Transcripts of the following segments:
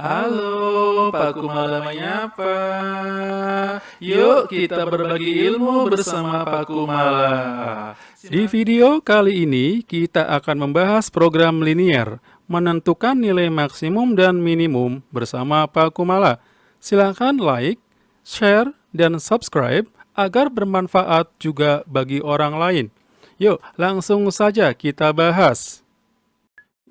Halo, Pak Kumala menyapa. Yuk kita berbagi ilmu bersama Pak Kumala. Di video kali ini kita akan membahas program linier, menentukan nilai maksimum dan minimum bersama Pak Kumala. Silakan like, share, dan subscribe agar bermanfaat juga bagi orang lain. Yuk, langsung saja kita bahas.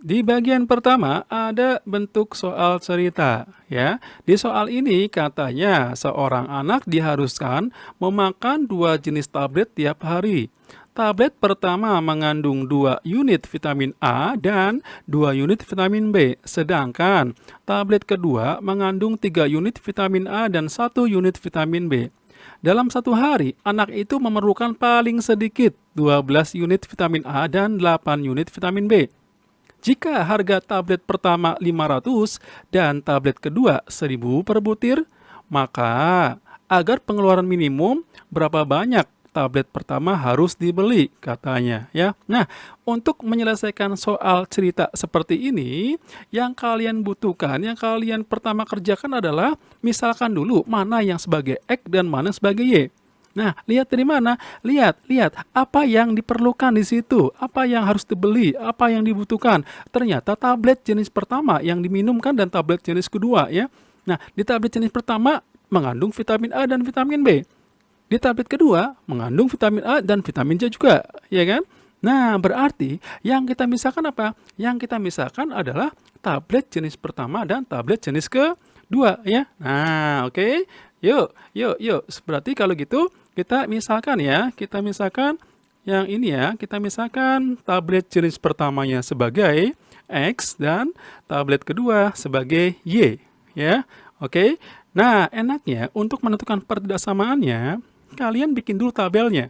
Di bagian pertama ada bentuk soal cerita, ya. Di soal ini katanya seorang anak diharuskan memakan 2 jenis tablet tiap hari. Tablet pertama mengandung 2 unit vitamin A dan 2 unit vitamin B, sedangkan tablet kedua mengandung 3 unit vitamin A dan 1 unit vitamin B. Dalam satu hari, anak itu memerlukan paling sedikit 12 unit vitamin A dan 8 unit vitamin B. Jika harga tablet pertama 500 dan tablet kedua 1000 per butir, maka agar pengeluaran minimum berapa banyak tablet pertama harus dibeli katanya ya. Nah, untuk menyelesaikan soal cerita seperti ini, yang kalian butuhkan, yang kalian pertama kerjakan adalah misalkan dulu mana yang sebagai X dan mana sebagai Y. Nah, lihat dari mana? Lihat apa yang diperlukan di situ, apa yang harus dibeli, apa yang dibutuhkan. Ternyata tablet jenis pertama yang diminumkan dan tablet jenis kedua ya. Nah, di tablet jenis pertama mengandung vitamin A dan vitamin B. Di tablet kedua mengandung vitamin A dan vitamin C juga, ya kan? Nah, berarti yang kita misalkan apa? Yang kita misalkan adalah tablet jenis pertama dan tablet jenis kedua ya. Nah, oke. Yuk. Berarti kalau gitu kita misalkan ya, kita misalkan yang ini ya, kita misalkan tablet jenis pertamanya sebagai X dan tablet kedua sebagai Y ya. Oke. Nah, enaknya untuk menentukan pertidaksamaannya, kalian bikin dulu tabelnya.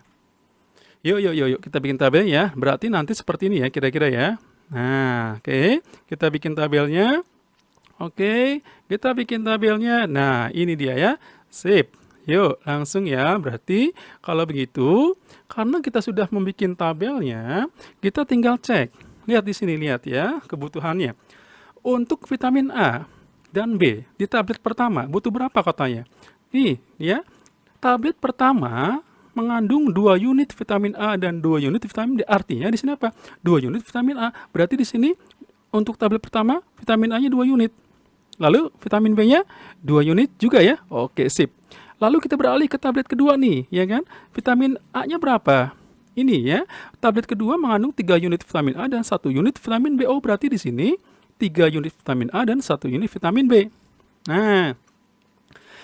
Yuk, kita bikin tabelnya ya. Berarti nanti seperti ini ya kira-kira ya. Nah, oke. Kita bikin tabelnya. Oke, kita bikin tabelnya. Nah, ini dia ya. Sip. Yuk, langsung ya. Berarti kalau begitu, karena kita sudah membuat tabelnya, kita tinggal cek. Lihat di sini, lihat ya, kebutuhannya. Untuk vitamin A dan B di tablet pertama butuh berapa katanya? Nih, ya. Tablet pertama mengandung 2 unit vitamin A dan 2 unit vitamin D. Artinya di sini apa? 2 unit vitamin A. Berarti di sini untuk tablet pertama vitamin A-nya 2 unit. Lalu vitamin B-nya 2 unit juga ya. Oke, sip. Lalu kita beralih ke tablet kedua nih, ya kan? Vitamin A-nya berapa? Ini ya. Tablet kedua mengandung 3 unit vitamin A dan 1 unit vitamin B. Oh, berarti di sini 3 unit vitamin A dan 1 unit vitamin B. Nah,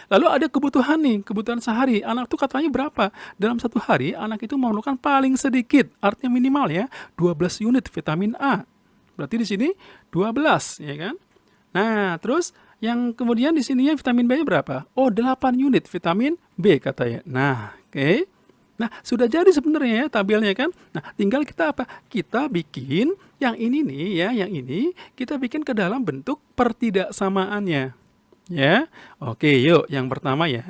lalu ada kebutuhan nih, kebutuhan sehari. Anak tuh katanya berapa? Dalam satu hari, anak itu memerlukan paling sedikit, artinya minimal ya, 12 unit vitamin A. Berarti di sini 12, ya kan? Nah, terus yang kemudian di sininya vitamin B-nya berapa? Oh, 8 unit vitamin B katanya. Nah, oke. Nah, sudah jadi sebenarnya ya tabelnya kan. Nah, tinggal kita apa? Kita bikin yang ini nih ya, yang ini kita bikin ke dalam bentuk pertidaksamaannya. Ya. Oke, yuk yang pertama ya.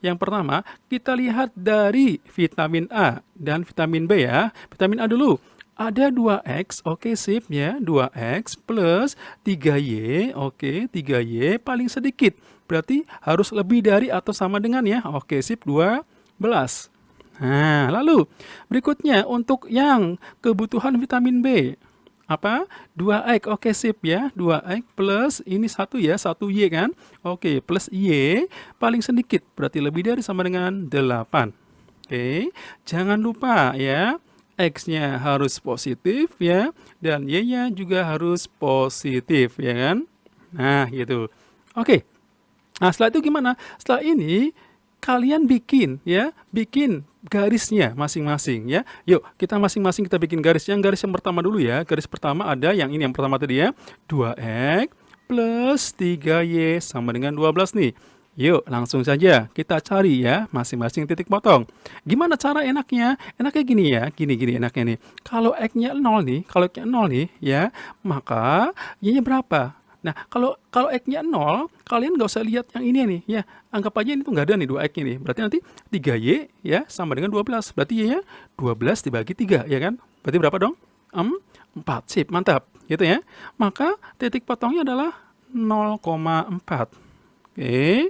Yang pertama, kita lihat dari vitamin A dan vitamin B ya. Vitamin A dulu. Ada 2X, oke sip ya, 2X plus 3Y, oke 3Y paling sedikit. Berarti harus lebih dari atau sama dengan ya, oke sip 12. Nah, lalu berikutnya untuk yang kebutuhan vitamin B. Apa? 2X, oke sip ya, 2X plus ini 1 ya, 1Y kan. Oke, plus Y paling sedikit, berarti lebih dari sama dengan 8. Oke, jangan lupa ya. X-nya harus positif ya, dan Y-nya juga harus positif ya kan. Nah gitu. Oke, nah setelah itu gimana? Setelah ini kalian bikin ya, bikin garisnya masing-masing ya. Yuk kita masing-masing kita bikin garis. Yang garis yang pertama dulu ya. Garis pertama ada yang ini yang pertama tadi ya, 2X plus 3Y sama dengan 12 nih. Yuk langsung saja kita cari ya masing-masing titik potong. Gimana cara enaknya? Enaknya gini ya, gini enaknya nih. Kalau X-nya 0 nih, kalau X-nya 0 nih ya, maka Y-nya berapa? Nah, kalau X-nya 0, kalian nggak usah lihat yang ini nih ya. Anggap aja ini tuh nggak ada nih 2X-nya nih. Berarti nanti 3Y ya sama dengan 12. Berarti Y-nya 12 dibagi 3 ya kan? Berarti berapa dong? 4. Sip, mantap. Gitu ya. Maka titik potongnya adalah 0,4. Oke.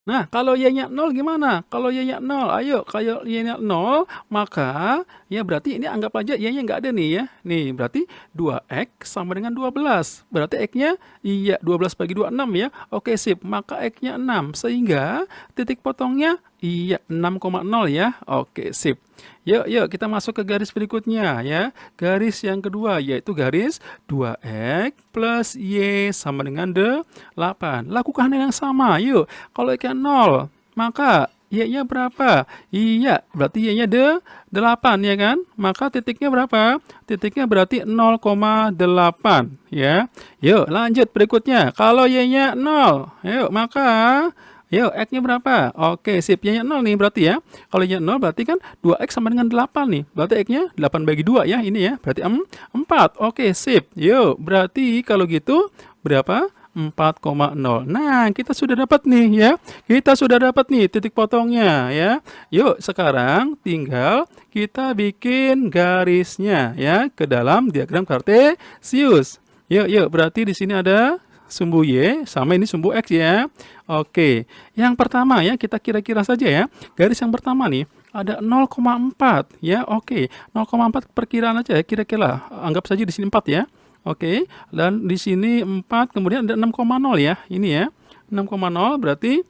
Nah, kalau Y-nya 0 gimana? Kalau Y-nya 0, ayo, kalau Y-nya 0, maka ya berarti ini anggap aja Y-nya nggak ada nih ya. Nih, berarti 2X sama dengan 12. Berarti X-nya, iya, 12 bagi 2, 6 ya. Oke, sip. Maka X-nya 6. Sehingga titik potongnya, iya, 6,0 ya. Oke, sip. Yuk, kita masuk ke garis berikutnya ya. Garis yang kedua, yaitu garis 2X plus Y sama dengan 8. Lakukan hal yang sama, yuk. Kalau X-nya 0, maka Y-nya berapa? Iya, berarti Y-nya 8 ya kan? Maka titiknya berapa? Titiknya berarti 0,8 ya. Yuk, lanjut berikutnya. Kalau Y-nya 0, yuk, maka yuk, X-nya berapa? Oke, sip. Y-nya 0 nih berarti ya. Kalau Y-nya 0 berarti kan 2X sama dengan 8 nih. Berarti X-nya 8 bagi 2 ya. Ini ya. Berarti 4. Oke, sip. Yuk, berarti kalau gitu berapa? 4,0. Nah, kita sudah dapat nih ya. Kita sudah dapat nih titik potongnya ya. Yuk, sekarang tinggal kita bikin garisnya ya ke dalam diagram kartesius. Yuk, berarti di sini ada sumbu Y sama ini sumbu X ya. Oke, yang pertama ya kita kira-kira saja ya. Garis yang pertama nih ada 0,4 ya. Oke, 0,4 perkiraan aja ya kira-kira. Anggap saja di sini 4 ya. Oke, dan di sini 4, kemudian ada 6,0 ya. Ini ya. 6,0 berarti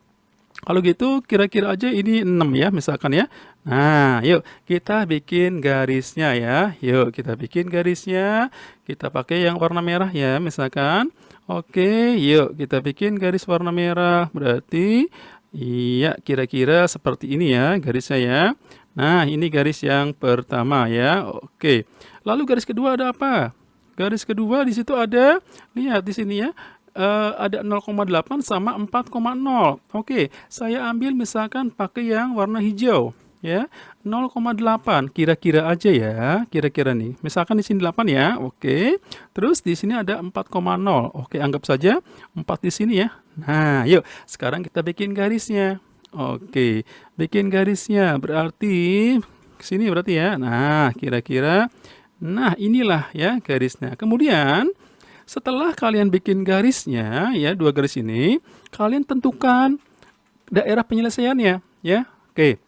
kalau gitu kira-kira aja ini 6 ya misalkan ya. Nah, yuk kita bikin garisnya ya. Yuk kita bikin garisnya. Kita pakai yang warna merah ya misalkan. Oke, yuk kita bikin garis warna merah. Berarti iya kira-kira seperti ini ya garisnya ya. Nah, ini garis yang pertama ya. Oke. Lalu garis kedua ada apa? Garis kedua di situ ada, lihat di sini ya, ada 0,8 sama 4,0. Oke, saya ambil misalkan pakai yang warna hijau ya. 0,8 kira-kira aja ya, kira-kira nih. Misalkan di sini 8 ya. Oke. Terus di sini ada 4,0. Oke, anggap saja 4 di sini ya. Nah, yuk sekarang kita bikin garisnya. Oke, bikin garisnya berarti ke sini berarti ya. Nah, kira-kira nah, inilah ya garisnya. Kemudian setelah kalian bikin garisnya ya, dua garis ini, kalian tentukan daerah penyelesaiannya ya. Oke.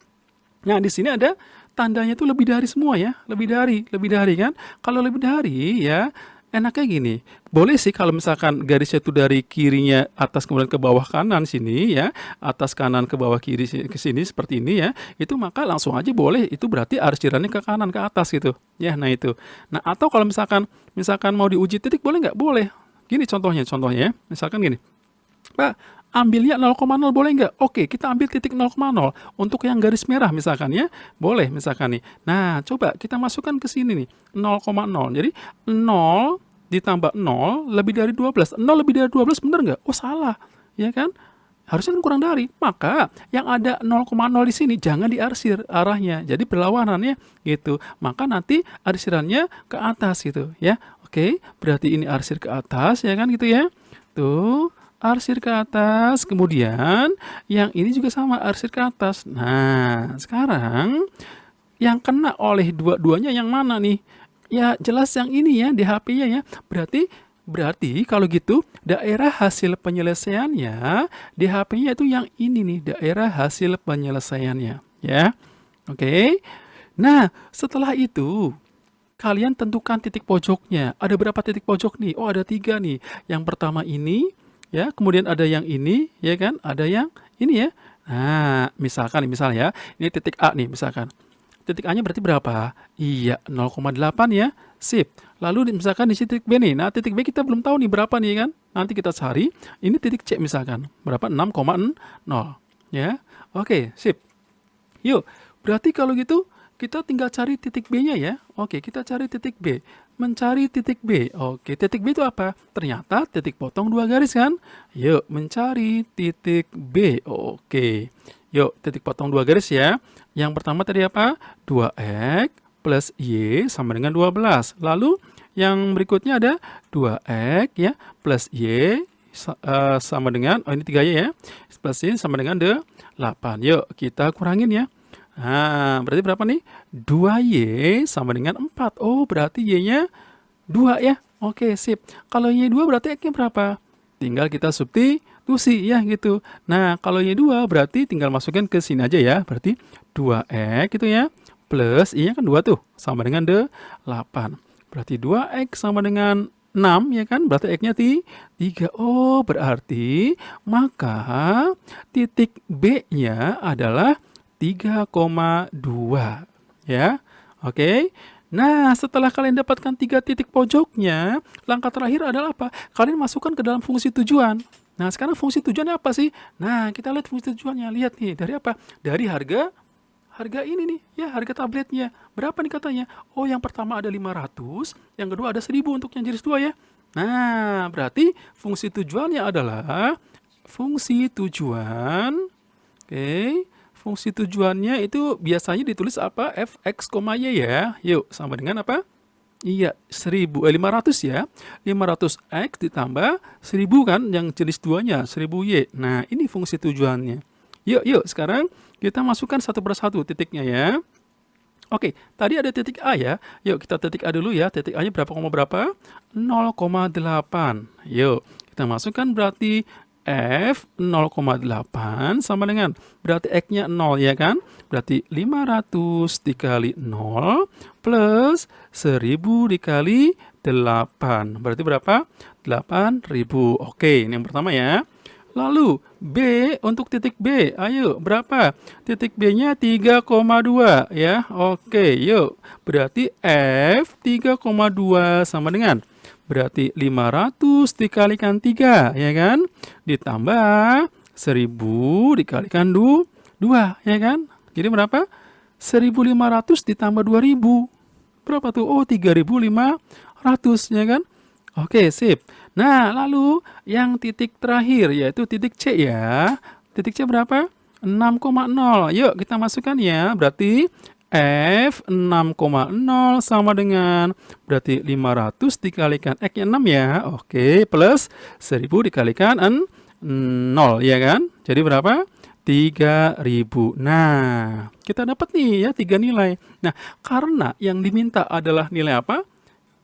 Nah, di sini ada tandanya tuh lebih dari semua ya. Lebih dari kan. Kalau lebih dari ya, enaknya gini. Boleh sih kalau misalkan garisnya itu dari kirinya atas kemudian ke bawah kanan sini ya, atas kanan ke bawah kiri ke sini seperti ini ya. Itu maka langsung aja boleh. Itu berarti arsirannya ke kanan ke atas gitu. Ya, nah itu. Nah, atau kalau misalkan mau diuji titik boleh nggak? Boleh. Gini contohnya ya. Misalkan gini. Pak, ambilnya 0,0 boleh nggak? Oke, kita ambil titik 0,0 untuk yang garis merah misalkan ya. Boleh misalkan nih. Nah, coba kita masukkan ke sini nih. 0,0. Jadi 0 ditambah 0 lebih dari 12. 0 lebih dari 12 benar nggak? Oh, salah. Ya kan? Harusnya kan kurang dari. Maka yang ada 0,0 di sini jangan diarsir arahnya. Jadi berlawanannya gitu. Maka nanti arsirannya ke atas gitu ya. Oke, berarti ini arsir ke atas ya kan gitu ya. Tuh, arsir ke atas. Kemudian yang ini juga sama arsir ke atas. Nah, sekarang yang kena oleh dua-duanya yang mana nih? Ya jelas yang ini ya di HP-nya ya. Berarti kalau gitu daerah hasil penyelesaiannya di HP-nya itu yang ini nih, daerah hasil penyelesaiannya ya. Oke. Nah, setelah itu kalian tentukan titik pojoknya. Ada berapa titik pojok nih? Oh, ada 3 nih. Yang pertama ini ya, kemudian ada yang ini ya kan? Ada yang ini ya. Nah, misalkan ya, ini titik A nih misalkan. Titik A-nya berarti berapa? Iya, 0,8 ya. Sip. Lalu misalkan di titik B nih. Nah, titik B kita belum tahu nih berapa nih kan. Nanti kita cari. Ini titik C misalkan. Berapa? 6,0. Ya. Oke, sip. Yuk, berarti kalau gitu kita tinggal cari titik B-nya ya. Oke, kita cari titik B. Mencari titik B. Oke, titik B itu apa? Ternyata titik potong 2 garis kan? Yuk, mencari titik B. Oke. Yuk, titik potong 2 garis ya. Yang pertama tadi apa? 2X plus Y sama dengan 12. Lalu yang berikutnya ada 2X ya plus Y sama dengan, oh ini 3Y ya, plus Y sama dengan 8. Yuk, kita kurangin ya. Nah, berarti berapa nih? 2Y sama dengan 4. Oh, berarti Y-nya 2 ya. Oke, sip. Kalau Y 2 berarti X-nya berapa? tinggal kita substitusi ya gitu. Nah, kalau Y2 berarti tinggal masukin ke sini aja ya. Berarti 2X gitu ya. Plus I-nya kan 2 tuh, sama dengan 8. Berarti 2X sama dengan 6 ya kan? Berarti X-nya 3. Oh, berarti maka titik B-nya adalah 3,2 ya. Oke. Nah, setelah kalian dapatkan 3 titik pojoknya, langkah terakhir adalah apa? Kalian masukkan ke dalam fungsi tujuan. Nah, sekarang fungsi tujuannya apa sih? Nah, kita lihat fungsi tujuannya. Lihat nih, dari apa? Dari harga ini nih, ya harga tabletnya. Berapa nih katanya? Oh, yang pertama ada 500, yang kedua ada 1000 untuk yang jenis 2 ya. Nah, berarti fungsi tujuannya adalah fungsi tujuan. Oke. Fungsi tujuannya itu biasanya ditulis apa? Fx, y ya. Yuk, sama dengan apa? Iya, 500 ya. 500x ditambah 1000 kan yang jenis 2-nya, 1000y. Nah, ini fungsi tujuannya. Yuk, sekarang kita masukkan satu persatu titiknya ya. Oke, tadi ada titik A ya. Yuk, kita titik A dulu ya. Titik A-nya berapa, 0,8. Yuk, kita masukkan berarti F 0,8 sama dengan berarti X-nya 0 ya kan? Berarti 500 dikali 0 plus 1000 dikali 8. Berarti berapa? 8.000. Oke, ini yang pertama ya. Lalu B untuk titik B. Ayo, berapa? Titik B-nya 3,2 ya. Oke, yuk. Berarti F 3,2 sama dengan berarti 500 dikalikan 3 ya kan? Ditambah 1000 dikalikan 2 ya kan? Jadi berapa? 1500 ditambah 2000. Berapa tuh? Oh, 3500 ya kan? Oke, sip. Nah, lalu yang titik terakhir yaitu titik C ya. Titik C berapa? 6,0. Yuk kita masukkan ya. Berarti F 6,0 sama dengan berarti 500 dikalikan X-nya 6 ya. Oke, plus 1000 dikalikan 0 ya kan? Jadi berapa? 3000. Nah, kita dapat nih ya 3 nilai. Nah, karena yang diminta adalah nilai apa?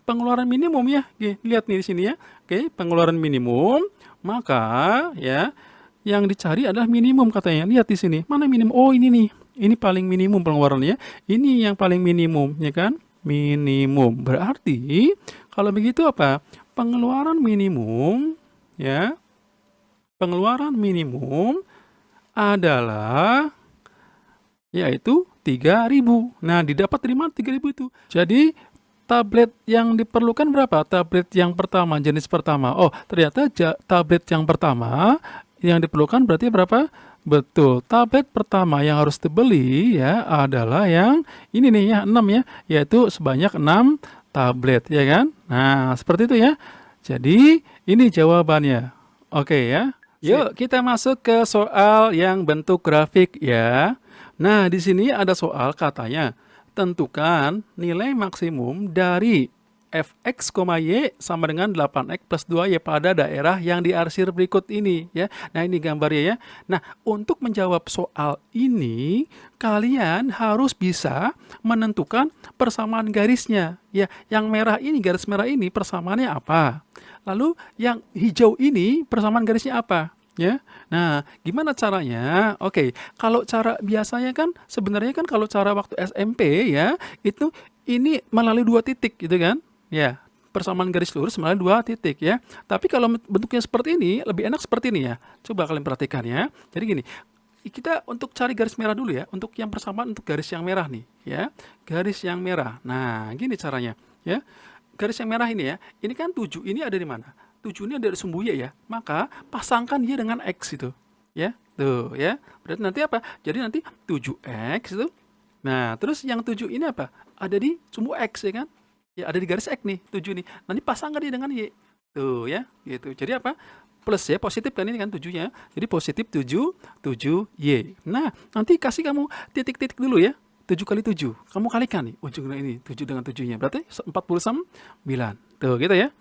Pengeluaran minimum ya. Oke, lihat nih di sini ya. Oke, pengeluaran minimum, maka ya yang dicari adalah minimum katanya. Lihat di sini. Mana minimum? Oh, ini nih. Ini paling minimum pengeluarannya. Ini yang paling minimum, ya kan? Minimum. Berarti kalau begitu apa? Pengeluaran minimum ya. Pengeluaran minimum adalah yaitu 3000. Nah, didapat dari mana 3000 itu? Jadi tablet yang diperlukan berapa? Tablet yang pertama, jenis pertama. Oh, ternyata tablet yang pertama yang diperlukan berarti berapa? Betul, tablet pertama yang harus dibeli ya adalah yang ini nih ya, 6 ya, yaitu sebanyak 6 tablet ya kan? Nah, seperti itu ya. Jadi, ini jawabannya. Oke ya. Yuk, kita masuk ke soal yang bentuk grafik ya. Nah, di sini ada soal katanya, tentukan nilai maksimum dari Fx, Y sama dengan 8x plus 2y pada daerah yang diarsir berikut ini ya. Nah, ini gambarnya ya. Nah, untuk menjawab soal ini, kalian harus bisa menentukan persamaan garisnya ya. Yang merah ini, garis merah ini persamaannya apa? Lalu yang hijau ini persamaan garisnya apa? Ya. Nah, gimana caranya? Oke, kalau cara biasanya kan sebenarnya kan kalau cara waktu SMP ya, itu ini melalui 2 titik gitu kan? Ya, persamaan garis lurus melalui 2 titik ya. Tapi kalau bentuknya seperti ini, lebih enak seperti ini ya. Coba kalian perhatikan ya. Jadi gini, kita untuk cari garis merah dulu ya. Untuk yang persamaan untuk garis yang merah nih ya. Garis yang merah. Nah, gini caranya ya. Garis yang merah ini ya. Ini kan 7, ini ada di mana? 7 ini ada di sumbu Y ya. Maka pasangkan dia dengan X itu. Ya, tuh ya. Berarti nanti apa? Jadi nanti 7X itu. Nah, terus yang 7 ini apa? Ada di sumbu X ya kan? Ya, ada di garis X nih, 7 nih. Nanti pasangkan dia dengan Y. Tuh ya, gitu. Jadi apa? Plus ya, positif kan ini kan 7-nya. Jadi positif 7Y. Nah, nanti kasih kamu titik-titik dulu ya. 7 kali 7. Kamu kalikan nih ujungnya ini, 7 dengan 7-nya. Berarti 49. Tuh, gitu ya.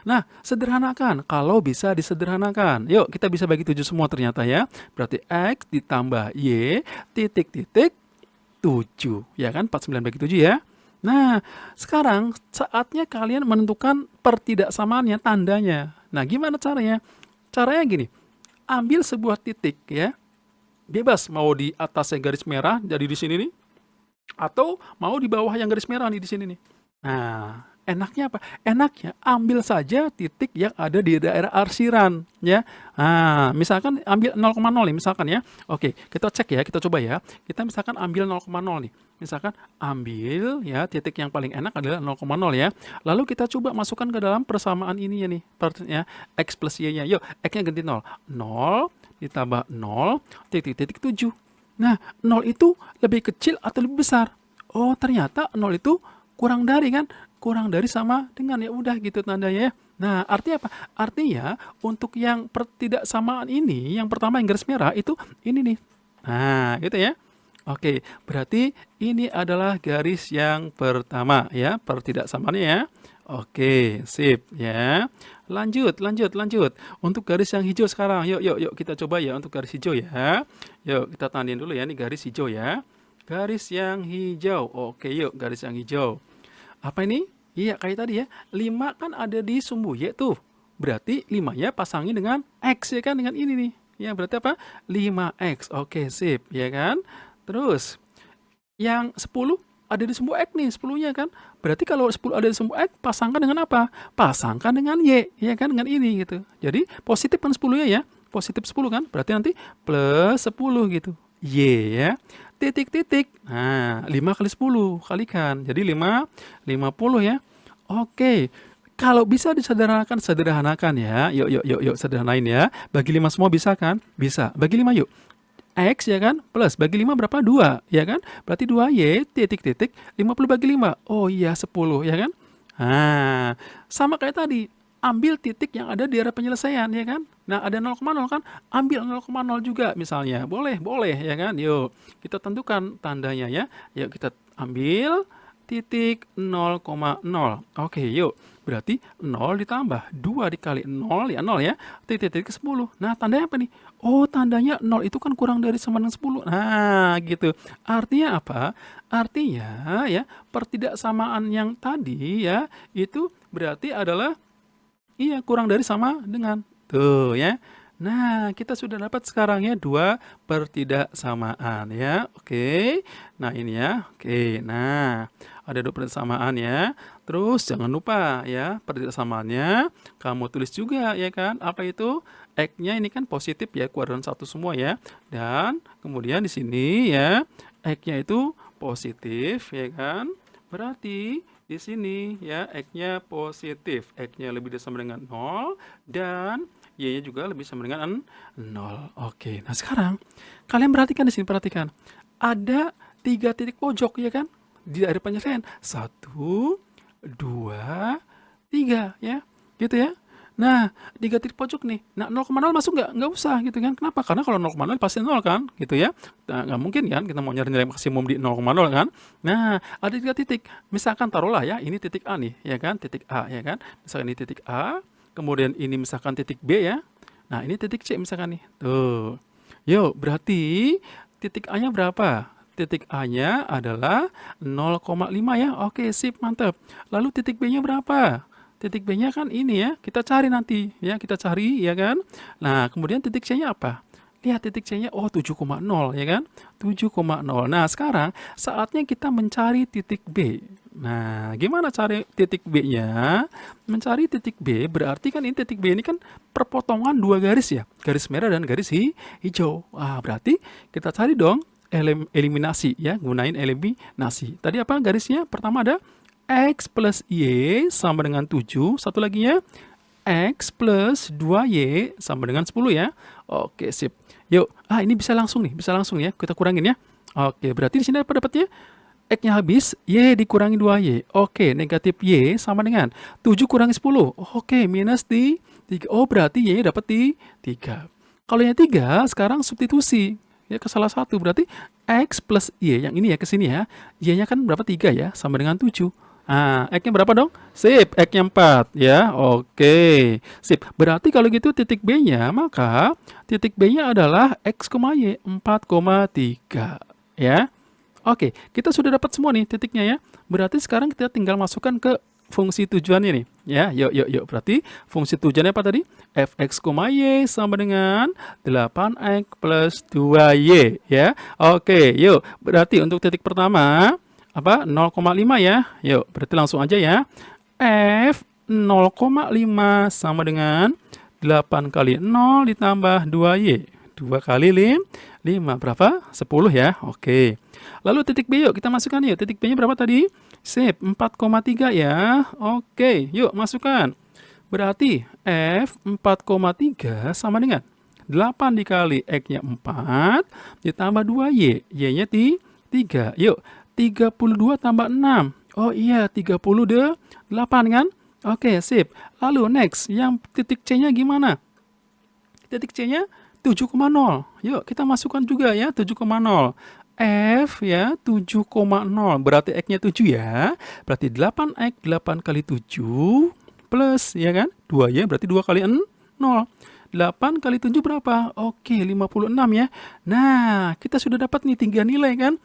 Nah, sederhanakan. Kalau bisa disederhanakan. Yuk, kita bisa bagi 7 semua ternyata ya. Berarti X ditambah Y titik-titik 7. Ya kan? 49 bagi 7 ya. Nah, sekarang saatnya kalian menentukan pertidaksamaannya, tandanya. Nah, gimana caranya? Caranya gini, ambil sebuah titik ya, bebas mau di atasnya garis merah jadi di sini nih, atau mau di bawah yang garis merah nih di sini nih. Nah, enaknya apa? Enaknya ambil saja titik yang ada di daerah arsiran ya. Nah, misalkan ambil 0,0 nih misalkan ya. Oke, kita cek ya, kita coba ya. Kita misalkan ambil 0,0 nih. Misalkan ambil ya titik yang paling enak adalah 0,0 ya. Lalu kita coba masukkan ke dalam persamaan ini ya nih, ya. X plus Y-nya. Yuk, X-nya ganti 0. 0 ditambah 0 titik-titik 7. Nah, 0 itu lebih kecil atau lebih besar? Oh, ternyata 0 itu kurang dari kan? Kurang dari sama dengan, ya udah gitu tandanya ya. Nah, artinya apa? Artinya untuk yang pertidaksamaan ini, yang pertama yang garis merah itu ini nih. Nah, gitu ya. Oke, berarti ini adalah garis yang pertama ya, pertidaksamaannya ya. Oke, sip ya. Lanjut, lanjut, lanjut. Untuk garis yang hijau sekarang, yuk kita coba ya untuk garis hijau ya. Yuk kita tandain dulu ya, ini garis hijau ya. Garis yang hijau. Oke, yuk garis yang hijau. Apa ini? Iya, kayak tadi ya. 5 kan ada di sumbu Y tuh. Berarti 5-nya pasangin dengan X ya kan, dengan ini nih. Ya, berarti apa? 5X. Oke, sip, ya kan? Terus yang 10 ada di sumbu X nih, 10-nya kan. Berarti kalau 10 ada di sumbu X, pasangkan dengan apa? Pasangkan dengan Y, ya kan, dengan ini gitu. Jadi positif kan 10-nya ya. Positif 10 kan? Berarti nanti plus 10 gitu. Y ya. Titik-titik. Nah, 5 kali 10 kalikan. Jadi 5, 50 ya. Oke. Kalau bisa disederhanakan, sederhanakan ya. Yuk, sederhanain ya. Bagi 5 semua bisa kan? Bisa. Bagi 5 yuk. X ya kan, plus bagi 5 berapa? 2 ya kan, berarti 2Y titik-titik 50 bagi 5, oh iya 10 ya kan. Nah, sama kayak tadi, ambil titik yang ada di area penyelesaian ya kan. Nah, ada 0,0 kan, ambil 0,0 juga misalnya, boleh ya kan. Yuk kita tentukan tandanya ya, yuk kita ambil titik 0,0. Oke, yuk. Berarti 0 ditambah 2 dikali 0 ya 0 ya. Titik-titik ke 10. Nah, tandanya apa nih? Oh, tandanya 0 itu kan kurang dari sama dengan 10. Nah, gitu. Artinya apa? Artinya ya, pertidaksamaan yang tadi ya, itu berarti adalah iya kurang dari sama dengan. Tuh ya. Nah, kita sudah dapat sekarang ya dua pertidaksamaan ya. Oke. Nah, ini ya. Oke. Nah, ada dua pertidaksamaan ya. Terus jangan lupa ya, pertidaksamaannya kamu tulis juga ya kan. Apa itu? X-nya ini kan positif ya, kuadran 1 semua ya. Dan kemudian di sini ya, X-nya itu positif ya kan. Berarti di sini ya X-nya positif. X-nya lebih dari sama dengan 0 dan Y-nya juga lebih sama dengan 0. Oke, nah sekarang kalian perhatikan di sini, perhatikan. Ada 3 titik pojok ya kan? Di area penyelesaian. 1, 2, 3 ya. Gitu ya. Nah, 3 titik pojok nih. Nah, 0,0 masuk nggak? Nggak usah gitu kan. Kenapa? Karena kalau 0,0 pasti 0 kan, gitu ya. Nah, nggak mungkin kan kita mau nyari nilai maksimum di 0,0 kan. Nah, ada 3 titik. Misalkan taruhlah ya, ini titik A nih, ya kan? Titik A ya kan. Misalkan ini titik A, kemudian ini misalkan titik B ya. Nah, ini titik C misalkan nih. Tuh. Yuk, berarti titik A-nya berapa? Titik A-nya adalah 0,5 ya. Oke, sip, mantap. Lalu titik B-nya berapa? Titik B-nya kan ini ya, kita cari nanti ya, kita cari ya kan. Nah, kemudian titik C-nya apa? Lihat titik C-nya, oh 7,0 ya kan, 7,0. Nah, sekarang saatnya kita mencari titik B. Nah, gimana cari titik B-nya? Mencari titik B berarti kan ini titik B ini kan perpotongan dua garis ya, garis merah dan garis hijau. Ah, berarti kita cari dong eliminasi ya, gunain eliminasi. Tadi apa garisnya? Pertama ada X plus Y sama dengan 7. Satu lagi ya, X plus 2Y sama dengan 10 ya. Oke, sip. Yuk, ini bisa langsung nih, bisa langsung ya. Kita kurangin ya. Oke, berarti di sini apa dapatnya? X-nya habis, Y dikurangi 2Y. Oke, negatif Y sama dengan 7 kurangi 10. Oke, minus di 3. Oh, berarti Y-nya dapat di 3. Kalau yang 3, sekarang substitusi. Ya, ke salah satu. Berarti X plus Y, yang ini ya, ke sini ya. Y-nya kan berapa? 3 ya, sama dengan 7. Nah, X-nya berapa dong? Sip, X-nya 4 ya. Oke. Sip. Berarti kalau gitu titik B-nya, maka titik B-nya adalah X, Y 4,3 ya. Oke, kita sudah dapat semua nih titiknya ya. Berarti sekarang kita tinggal masukkan ke fungsi tujuannya nih. Ya, yuk. Berarti fungsi tujuannya apa tadi? Fx, y sama dengan 8x plus 2y ya. Oke, yuk. Berarti untuk titik pertama apa? 0,5 ya. Yuk, berarti langsung aja ya. F 0,5 sama dengan 8 kali 0 ditambah 2y. 2 kali 5 berapa? 10 ya. Oke. Lalu titik B yuk kita masukkan yuk. Titik B-nya berapa tadi? Sip, 4,3 ya. Oke, yuk masukkan. Berarti F 4,3 sama dengan 8 dikali X-nya 4 ditambah 2Y. Y-nya 3. Yuk, 32 tambah 6. Oh iya, 38 kan? Oke, sip. Lalu next, yang titik C-nya gimana? Titik C-nya 7,0. Yuk, kita masukkan juga ya, 7,0. F ya 7,0 berarti X-nya 7 ya. Berarti 8X 8 kali 7 plus ya kan 2 ya berarti 2 kali 0. 8 kali 7 berapa? Oke 56 ya. Nah kita sudah dapat nih 3 nilai kan.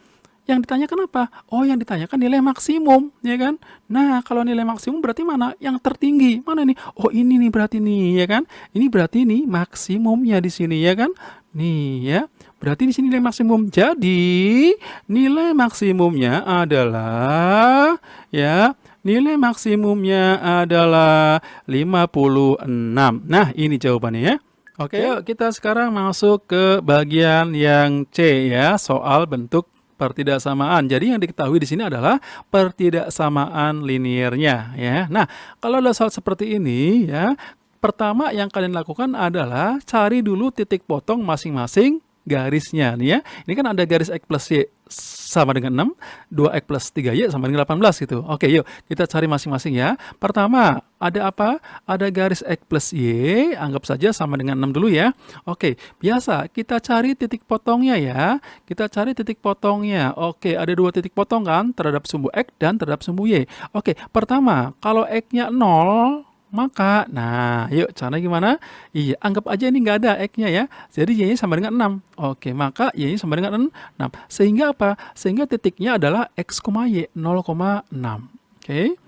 Yang ditanyakan apa? Oh yang ditanyakan nilai maksimum ya kan. Nah kalau nilai maksimum berarti mana? Yang tertinggi mana nih? Oh ini nih berarti nih ya kan. Ini berarti nih maksimumnya di sini ya kan. Nih ya. Berarti di sini nilai maksimum. Jadi, nilai maksimumnya adalah ya, nilai maksimumnya adalah 56. Nah, ini jawabannya ya. Oke, yuk kita sekarang masuk ke bagian yang C ya, soal bentuk pertidaksamaan. Jadi yang diketahui di sini adalah pertidaksamaan liniernya ya. Nah, kalau ada soal seperti ini ya, pertama yang kalian lakukan adalah cari dulu titik potong masing-masing garisnya nih ya. Ini kan ada garis X plus Y sama dengan 6, 2X plus 3Y sama dengan 18 gitu. Oke, yuk kita cari masing-masing ya. Pertama, ada apa? Ada garis X plus Y, anggap saja sama dengan 6 dulu ya. Oke, biasa kita cari titik potongnya ya. Kita cari titik potongnya. Oke, ada 2 titik potong kan terhadap sumbu X dan terhadap sumbu Y. Oke, pertama, kalau X-nya 0, maka, nah, yuk cara gimana? Iya, anggap aja ini nggak ada X-nya ya. Jadi Y-nya sama dengan 6. Oke, maka Y-nya sama dengan 6. Sehingga apa? Sehingga titiknya adalah X, Y, 0,6. Oke.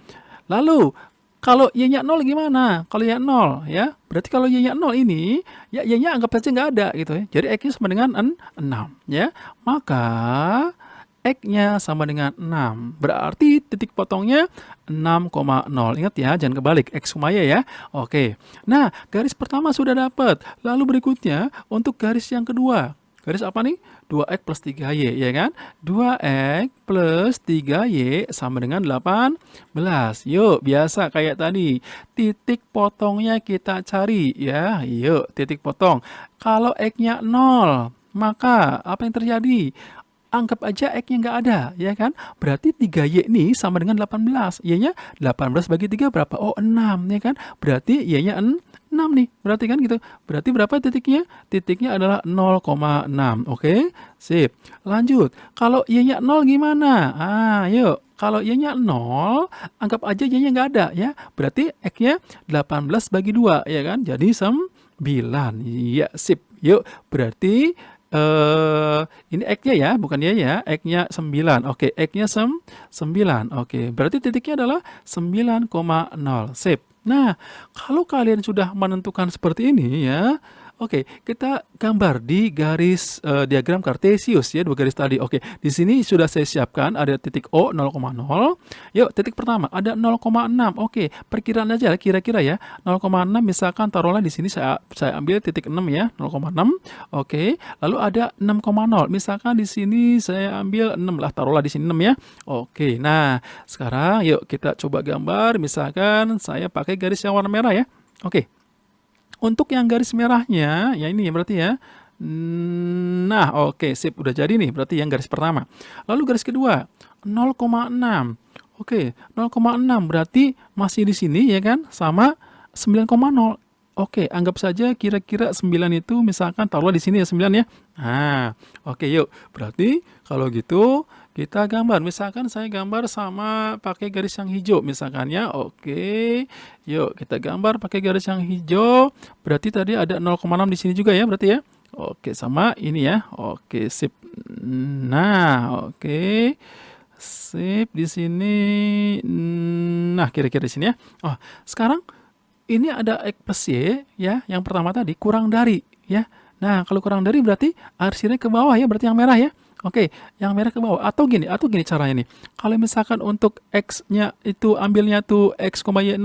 Lalu, kalau Y-nya 0 gimana? Kalau Y-nya 0 ya, berarti kalau Y-nya 0 ini, ya Y-nya anggap saja nggak ada gitu ya. Jadi X-nya sama dengan 6 ya. Maka X-nya sama dengan 6. Berarti titik potongnya 6,0. Ingat ya, jangan kebalik. X, Y ya. Oke. Nah, garis pertama sudah dapat. Lalu berikutnya, untuk garis yang kedua. Garis apa nih? 2X plus 3Y, ya kan? 2X plus 3Y sama dengan 18. Yuk, biasa kayak tadi. Titik potongnya kita cari, ya. Yuk, titik potong. Kalau X-nya 0, maka apa yang terjadi? Anggap aja X-nya nggak ada, ya kan? Berarti 3Y ini sama dengan 18. Y-nya 18 bagi 3 berapa? Oh, 6, ya kan? Berarti Y-nya 6 nih. Berarti kan gitu. Berarti berapa titiknya? Titiknya adalah 0,6. Oke? Sip. Lanjut. Kalau Y-nya 0 gimana? Yuk. Kalau Y-nya 0, anggap aja Y-nya nggak ada, ya. Berarti X-nya 18 bagi 2, ya kan? Jadi 9. Iya, sip. Yuk. Berarti ini X-nya ya, bukan Y ya. X-nya 9. Oke, X-nya 9. Oke, berarti titiknya adalah 9,0. Sip. Nah, kalau kalian sudah menentukan seperti ini ya, oke, kita gambar di garis diagram Kartesius ya, 2 garis tadi. Oke, di sini sudah saya siapkan ada titik O 0,0. Yuk, titik pertama ada 0,6. Oke, perkiraan aja kira-kira ya. 0,6 misalkan taruhlah di sini saya ambil titik 6 ya, 0,6. Oke, lalu ada 6,0. Misalkan di sini saya ambil 6 lah, taruhlah di sini 6 ya. Oke, nah, sekarang yuk kita coba gambar. Misalkan saya pakai garis yang warna merah ya. Oke. Untuk yang garis merahnya, ya ini ya berarti ya. Nah, oke, sip, udah jadi nih, berarti yang garis pertama. Lalu garis kedua, 0,6. Oke, 0,6 berarti masih di sini ya kan, sama 9,0. Oke, anggap saja kira-kira 9 itu misalkan taruhlah di sini ya 9 ya. Nah, oke yuk. Berarti kalau gitu kita gambar. Misalkan saya gambar sama pakai garis yang hijau misalkan ya. Oke. Yuk, kita gambar pakai garis yang hijau. Berarti tadi ada 0,6 di sini juga ya, berarti ya. Oke, sama ini ya. Oke, sip. Nah, oke. Sip, di sini. Nah, kira-kira di sini ya. Oh, sekarang ini ada X plus Y ya, yang pertama tadi kurang dari ya. Nah, kalau kurang dari berarti arsirnya ke bawah ya, berarti yang merah ya. Oke, yang merah ke bawah. Atau gini caranya nih. Kalau misalkan untuk X-nya itu ambilnya tuh X, Y 0,0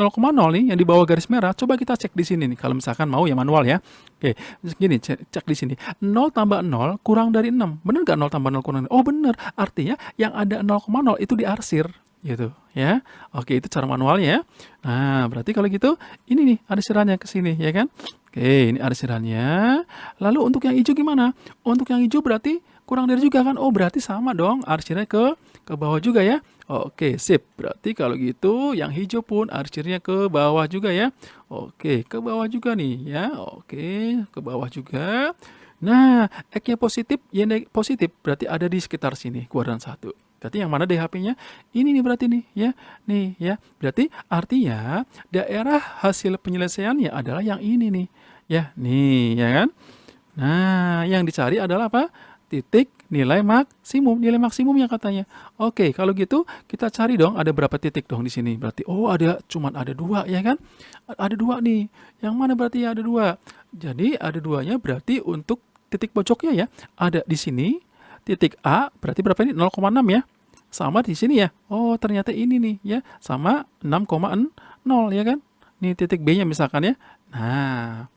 nih, yang di bawah garis merah, coba kita cek di sini nih. Kalau misalkan mau ya manual ya. Oke, gini, cek di sini. 0 tambah 0 kurang dari 6. Bener nggak 0 tambah 0 kurang dari 6? Oh, bener. Artinya yang ada 0,0 itu diarsir gitu ya. Oke, itu cara manualnya ya. Nah, berarti kalau gitu ini nih arsirannya ke sini ya kan. Oke, ini arsirannya. Lalu untuk yang hijau gimana? Untuk yang hijau berarti kurang dari juga kan. Oh, berarti sama dong arsirnya ke bawah juga ya. Oke, sip. Berarti kalau gitu yang hijau pun arsirnya ke bawah juga ya. Oke, ke bawah juga nih ya. Oke, ke bawah juga. Nah, X-nya positif, Y-nya positif berarti ada di sekitar sini, kuadran 1. Berarti yang mana DHP-nya? Ini nih berarti nih ya. Nih ya. Berarti artinya daerah hasil penyelesaiannya adalah yang ini nih. Ya, nih ya kan? Nah, yang dicari adalah apa? Titik nilai maksimumnya katanya. Oke, kalau gitu kita cari dong ada berapa titik dong di sini. Berarti cuman ada 2 ya kan? Ada 2 nih. Yang mana berarti ada 2? Jadi ada 2-nya berarti untuk titik pojoknya ya. Ada di sini titik A berarti berapa ini? 0,6 ya. Sama di sini ya. Oh, ternyata ini nih ya. Sama 6,0 ya kan? Nih titik B-nya misalkan ya. Nah,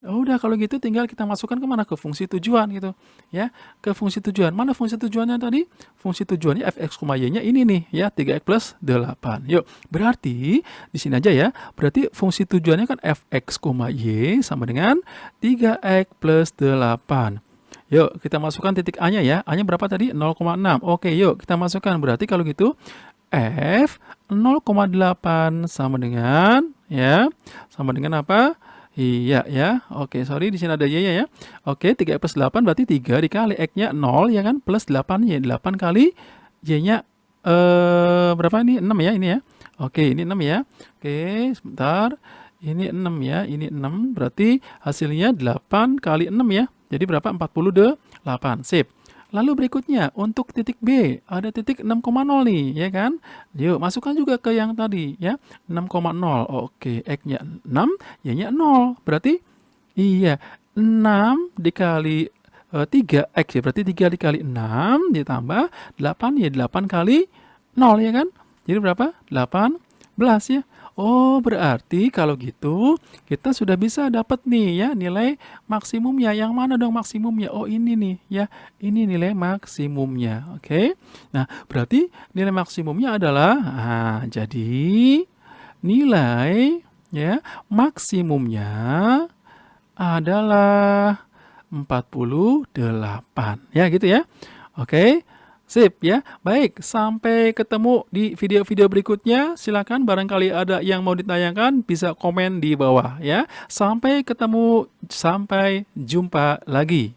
udah kalau gitu tinggal kita masukkan kemana? Ke fungsi tujuan gitu ya. Ke fungsi tujuan. Mana fungsi tujuannya tadi? Fungsi tujuannya fx, y-nya ini nih ya, 3x plus 8. Yuk, berarti di sini aja ya. Berarti fungsi tujuannya kan fx, y sama dengan 3x plus 8. Yuk, kita masukkan titik A-nya ya. A-nya berapa tadi? 0,6. Oke, yuk kita masukkan. Berarti kalau gitu F 0,8 sama dengan apa? Iya ya. Oke, sorry di sini ada y-nya ya. Oke, 3 plus 8 berarti 3 dikali x-nya 0 ya kan, plus 8 y. 8 kali y-nya berapa ini? 6 ya ini ya. Oke, ini 6 ya. Oke, sebentar. Ini 6 ya, ini 6. Berarti hasilnya 8 kali 6 ya. Jadi berapa? 48. Sip. Lalu berikutnya untuk titik B ada titik 6,0 nih ya kan. Yuk masukkan juga ke yang tadi ya, 6,0. Oke, X-nya 6, Y-nya 0. Berarti iya 6 dikali 3 X ya, berarti 3 dikali 6 ditambah 8 ya, 8 kali 0 ya kan. Jadi berapa? 18 ya. Oh, berarti kalau gitu kita sudah bisa dapat nih ya nilai maksimumnya. Yang mana dong maksimumnya? Oh, ini nih ya. Ini nilai maksimumnya. Oke. Nah, berarti nilai maksimumnya adalah jadi nilai ya maksimumnya adalah 48. Ya, gitu ya. Oke. Sip ya. Baik, sampai ketemu di video-video berikutnya. Silakan barangkali ada yang mau ditayangkan bisa komen di bawah ya. Sampai ketemu, sampai jumpa lagi.